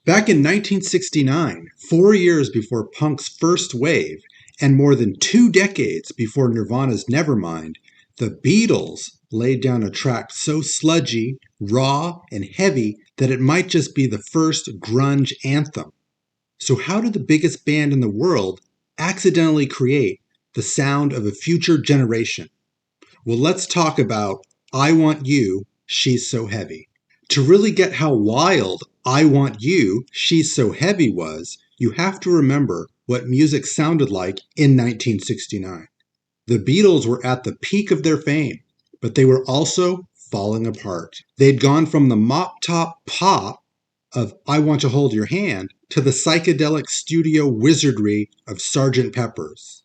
Back in 1969, 4 years before punk's first wave, and more than 2 decades before Nirvana's Nevermind, the Beatles laid down a track so sludgy, raw, and heavy that it might just be the first grunge anthem. So, how did the biggest band in the world accidentally create the sound of a future generation? Well, let's talk about I Want You, She's So Heavy. To really get how wild I Want You, She's So Heavy was, you have to remember what music sounded like in 1969. The Beatles were at the peak of their fame, but they were also falling apart. They'd gone from the mop-top pop of I Want to Hold Your Hand to the psychedelic studio wizardry of Sgt. Pepper's.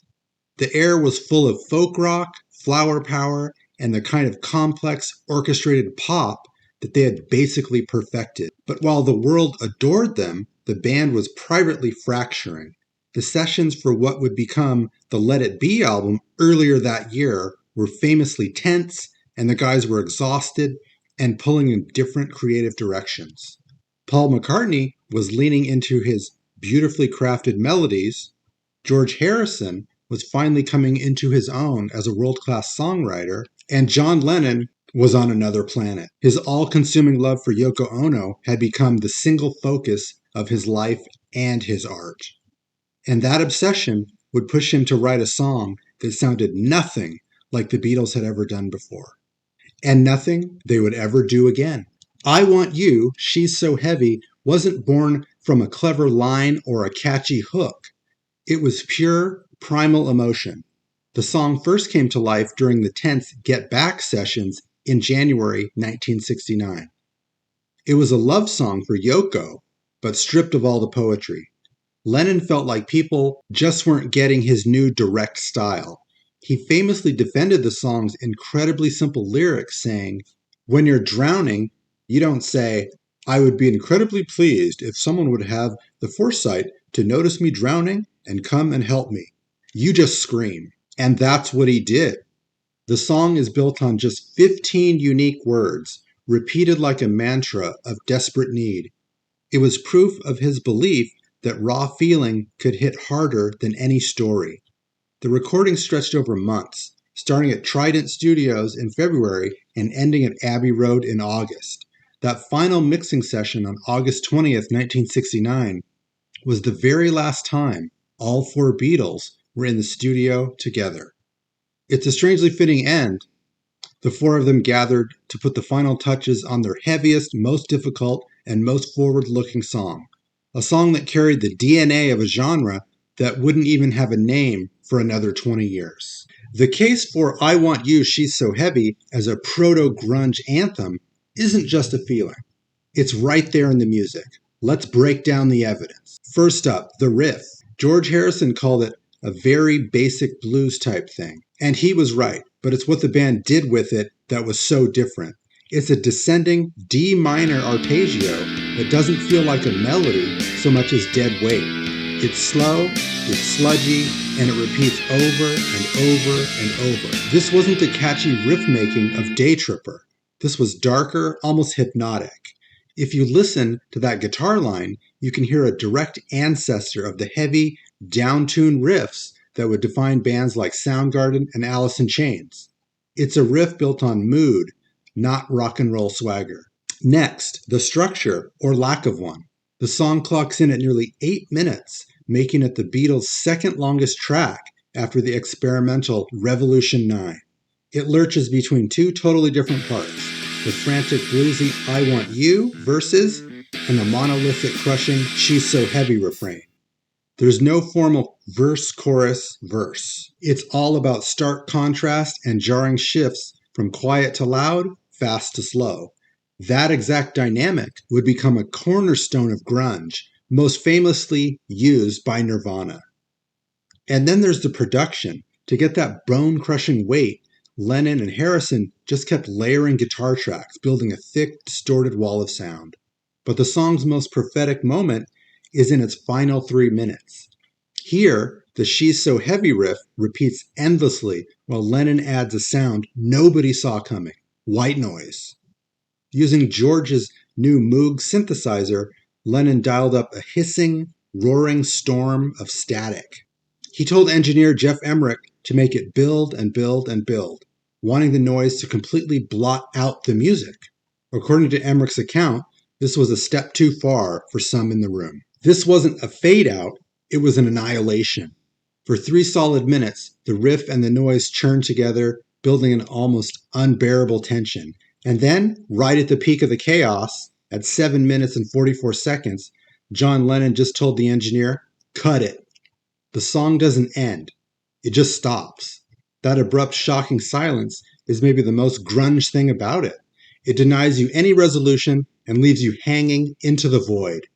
The air was full of folk rock, flower power, and the kind of complex orchestrated pop that they had basically perfected. But while the world adored them, the band was privately fracturing. The sessions for what would become the Let It Be album earlier that year were famously tense, and the guys were exhausted and pulling in different creative directions. Paul McCartney was leaning into his beautifully crafted melodies. George Harrison was finally coming into his own as a world-class songwriter, and John Lennon was on another planet. His all-consuming love for Yoko Ono had become the single focus of his life and his art. And that obsession would push him to write a song that sounded nothing like the Beatles had ever done before, and nothing they would ever do again. I Want You, She's So Heavy wasn't born from a clever line or a catchy hook. It was pure, primal emotion. The song first came to life during the tense Get Back sessions in January 1969. It was a love song for Yoko, but stripped of all the poetry. Lennon felt like people just weren't getting his new direct style. He famously defended the song's incredibly simple lyrics, saying, "When you're drowning, you don't say, 'I would be incredibly pleased if someone would have the foresight to notice me drowning and come and help me.' You just scream." And that's what he did. The song is built on just 15 unique words, repeated like a mantra of desperate need. It was proof of his belief that raw feeling could hit harder than any story. The recording stretched over months, starting at Trident Studios in February and ending at Abbey Road in August. That final mixing session on August 20th, 1969, was the very last time all four Beatles were in the studio together. It's a strangely fitting end. The four of them gathered to put the final touches on their heaviest, most difficult, and most forward-looking song. A song that carried the DNA of a genre that wouldn't even have a name for another 20 years. The case for I Want You, She's So Heavy as a proto-grunge anthem isn't just a feeling. It's right there in the music. Let's break down the evidence. First up, the riff. George Harrison called it a very basic blues type thing. And he was right, but it's what the band did with it that was so different. It's a descending D minor arpeggio that doesn't feel like a melody so much as dead weight. It's slow, it's sludgy, and it repeats over and over and over. This wasn't the catchy riff making of Day Tripper. This was darker, almost hypnotic. If you listen to that guitar line, you can hear a direct ancestor of the heavy, down-tuned riffs that would define bands like Soundgarden and Alice in Chains. It's a riff built on mood, not rock and roll swagger. Next, the structure, or lack of one. The song clocks in at nearly 8 minutes, making it the Beatles' second longest track after the experimental Revolution 9. It lurches between two totally different parts, the frantic bluesy I Want You verses and the monolithic crushing She's So Heavy refrain. There's no formal verse, chorus, verse. It's all about stark contrast and jarring shifts from quiet to loud, fast to slow. That exact dynamic would become a cornerstone of grunge, most famously used by Nirvana. And then there's the production. To get that bone-crushing weight, Lennon and Harrison just kept layering guitar tracks, building a thick, distorted wall of sound. But the song's most prophetic moment is in its final 3 minutes. Here, the She's So Heavy riff repeats endlessly while Lennon adds a sound nobody saw coming, white noise. Using George's new Moog synthesizer, Lennon dialed up a hissing, roaring storm of static. He told engineer Jeff Emmerich to make it build and build and build, wanting the noise to completely blot out the music. According to Emmerich's account, this was a step too far for some in the room. This wasn't a fade out, it was an annihilation. For 3 solid minutes, the riff and the noise churned together, building an almost unbearable tension. And then, right at the peak of the chaos, at 7 minutes and 44 seconds, John Lennon just told the engineer, "Cut it." The song doesn't end. It just stops. That abrupt, shocking silence is maybe the most grunge thing about it. It denies you any resolution and leaves you hanging into the void.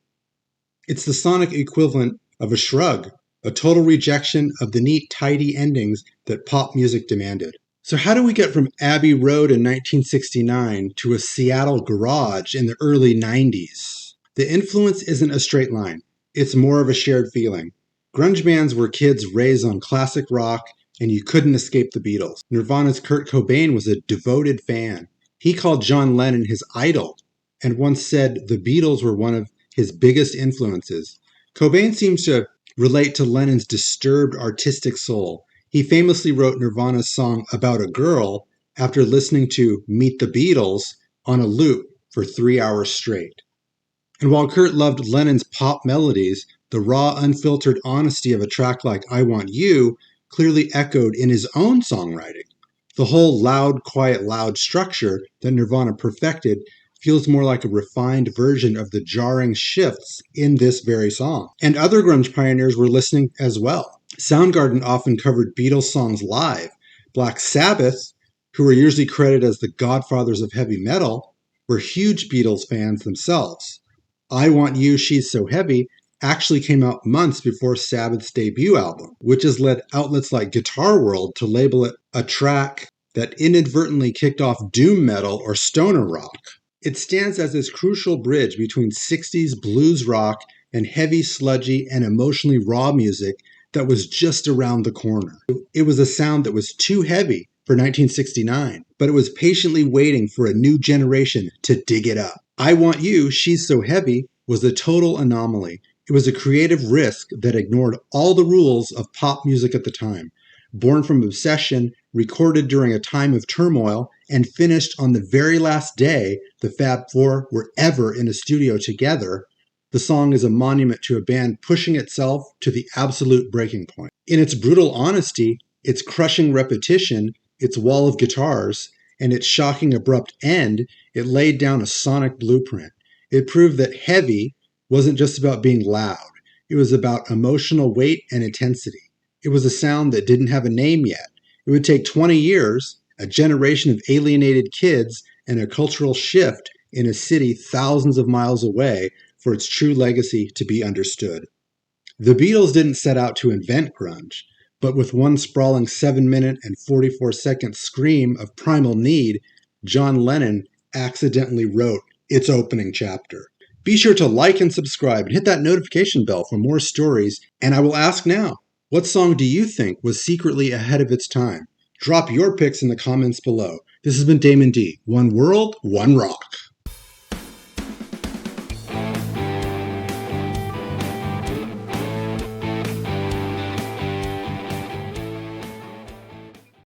It's the sonic equivalent of a shrug, a total rejection of the neat, tidy endings that pop music demanded. So how do we get from Abbey Road in 1969 to a Seattle garage in the early 90s? The influence isn't a straight line. It's more of a shared feeling. Grunge bands were kids raised on classic rock, and you couldn't escape the Beatles. Nirvana's Kurt Cobain was a devoted fan. He called John Lennon his idol, and once said the Beatles were one of his biggest influences. Cobain seems to relate to Lennon's disturbed artistic soul. He famously wrote Nirvana's song About a Girl after listening to Meet the Beatles on a loop for 3 hours straight. And while Kurt loved Lennon's pop melodies, the raw, unfiltered honesty of a track like I Want You clearly echoed in his own songwriting. The whole loud, quiet, loud structure that Nirvana perfected feels more like a refined version of the jarring shifts in this very song. And other grunge pioneers were listening as well. Soundgarden often covered Beatles songs live. Black Sabbath, who are usually credited as the godfathers of heavy metal, were huge Beatles fans themselves. I Want You, She's So Heavy actually came out months before Sabbath's debut album, which has led outlets like Guitar World to label it a track that inadvertently kicked off doom metal or stoner rock. It stands as this crucial bridge between 60s blues rock and heavy, sludgy, and emotionally raw music that was just around the corner. It was a sound that was too heavy for 1969, but it was patiently waiting for a new generation to dig it up. I Want You, She's So Heavy was a total anomaly. It was a creative risk that ignored all the rules of pop music at the time. Born from obsession, recorded during a time of turmoil, and finished on the very last day the Fab Four were ever in a studio together, the song is a monument to a band pushing itself to the absolute breaking point. In its brutal honesty, its crushing repetition, its wall of guitars, and its shocking abrupt end, it laid down a sonic blueprint. It proved that heavy wasn't just about being loud. It was about emotional weight and intensity. It was a sound that didn't have a name yet. It would take 20 years, a generation of alienated kids, and a cultural shift in a city thousands of miles away for its true legacy to be understood. The Beatles didn't set out to invent grunge, but with one sprawling 7-minute and 44-second scream of primal need, John Lennon accidentally wrote its opening chapter. Be sure to like and subscribe and hit that notification bell for more stories, and I will ask now, what song do you think was secretly ahead of its time? Drop your picks in the comments below. This has been Damon D. One World, One Rock.